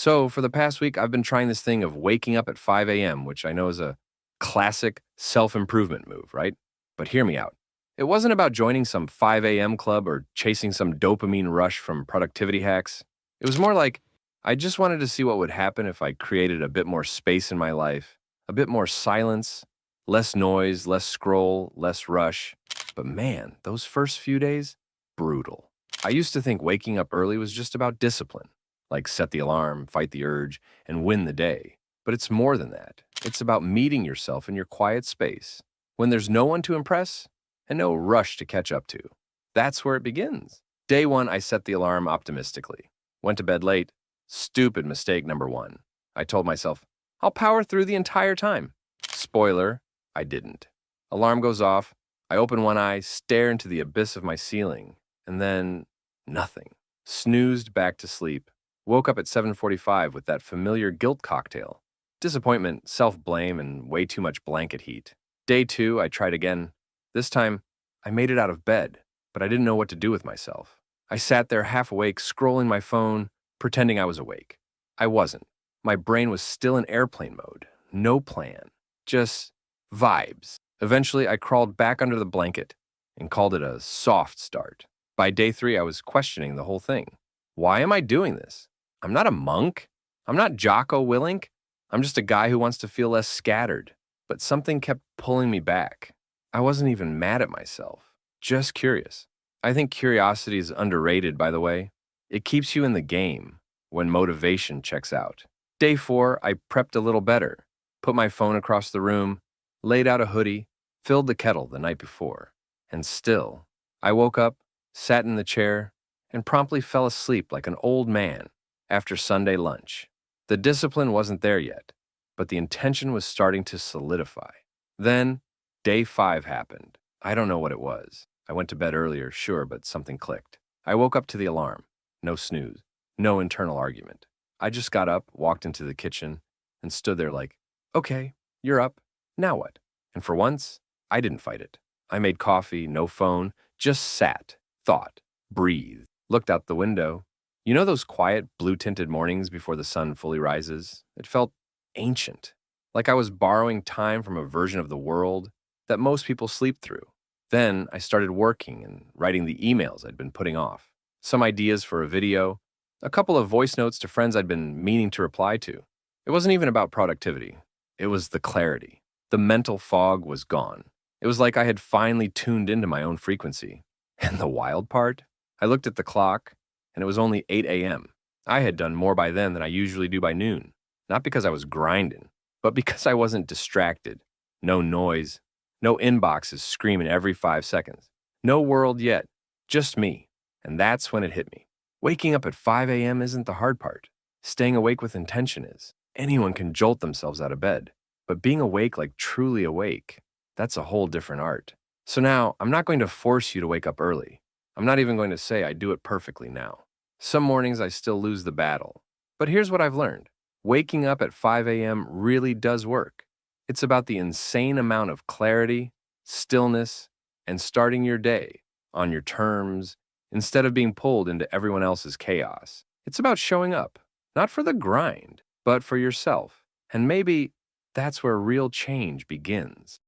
So, for the past week, I've been trying this thing of waking up at 5 a.m., which I know is a classic self improvement move, right? But hear me out. It wasn't about joining some 5 a.m. club or chasing some dopamine rush from productivity hacks. It was more like I just wanted to see what would happen if I created a bit more space in my life, a bit more silence, less noise, less scroll, less rush. But man, those first few days, brutal. I used to think waking up early was just about discipline, like set the alarm, fight the urge, and win the day. But it's more than that. It's about meeting yourself in your quiet space when there's no one to impress and no rush to catch up to. That's where it begins. Day one, I set the alarm optimistically. Went to bed late. Stupid mistake number one. I told myself, I'll power through the entire time. Spoiler, I didn't. Alarm goes off. I open one eye, stare into the abyss of my ceiling, and then nothing. Snoozed back to sleep. Woke up at 7:45 with that familiar guilt cocktail. Disappointment, self-blame, and way too much blanket heat. Day two, I tried again. This time, I made it out of bed, but I didn't know what to do with myself. I sat there half awake, scrolling my phone, pretending I was awake. I wasn't. My brain was still in airplane mode. No plan. Just vibes. Eventually, I crawled back under the blanket and called it a soft start. By day three, I was questioning the whole thing. Why am I doing this? I'm not a monk. I'm not Jocko Willink. I'm just a guy who wants to feel less scattered. But something kept pulling me back. I wasn't even mad at myself, just curious. I think curiosity is underrated, by the way. It keeps you in the game when motivation checks out. Day four, I prepped a little better, put my phone across the room, laid out a hoodie, filled the kettle the night before. And still, I woke up, sat in the chair, and promptly fell asleep like an old man after Sunday lunch. The discipline wasn't there yet, but the intention was starting to solidify. Then, day five happened. I don't know what it was. I went to bed earlier, sure, but something clicked. I woke up to the alarm. No snooze. No internal argument. I just got up, walked into the kitchen, and stood there like, okay, you're up. Now what? And for once, I didn't fight it. I made coffee, no phone, just sat, thought, breathed, looked out the window. You know those quiet, blue-tinted mornings before the sun fully rises? It felt ancient, like I was borrowing time from a version of the world that most people sleep through. Then I started working and writing the emails I'd been putting off, some ideas for a video, a couple of voice notes to friends I'd been meaning to reply to. It wasn't even about productivity. It was the clarity. The mental fog was gone. It was like I had finally tuned into my own frequency. And the wild part? I looked at the clock, and it was only 8 a.m. I had done more by then than I usually do by noon. Not because I was grinding, but because I wasn't distracted. No noise. No inboxes screaming every 5 seconds. No world yet. Just me. And that's when it hit me. Waking up at 5 a.m. isn't the hard part. Staying awake with intention is. Anyone can jolt themselves out of bed. But being awake, like truly awake, that's a whole different art. So now, I'm not going to force you to wake up early. I'm not even going to say I do it perfectly now. Some mornings I still lose the battle. But here's what I've learned. Waking up at 5 a.m. really does work. It's about the insane amount of clarity, stillness, and starting your day on your terms instead of being pulled into everyone else's chaos. It's about showing up, not for the grind, but for yourself. And maybe that's where real change begins.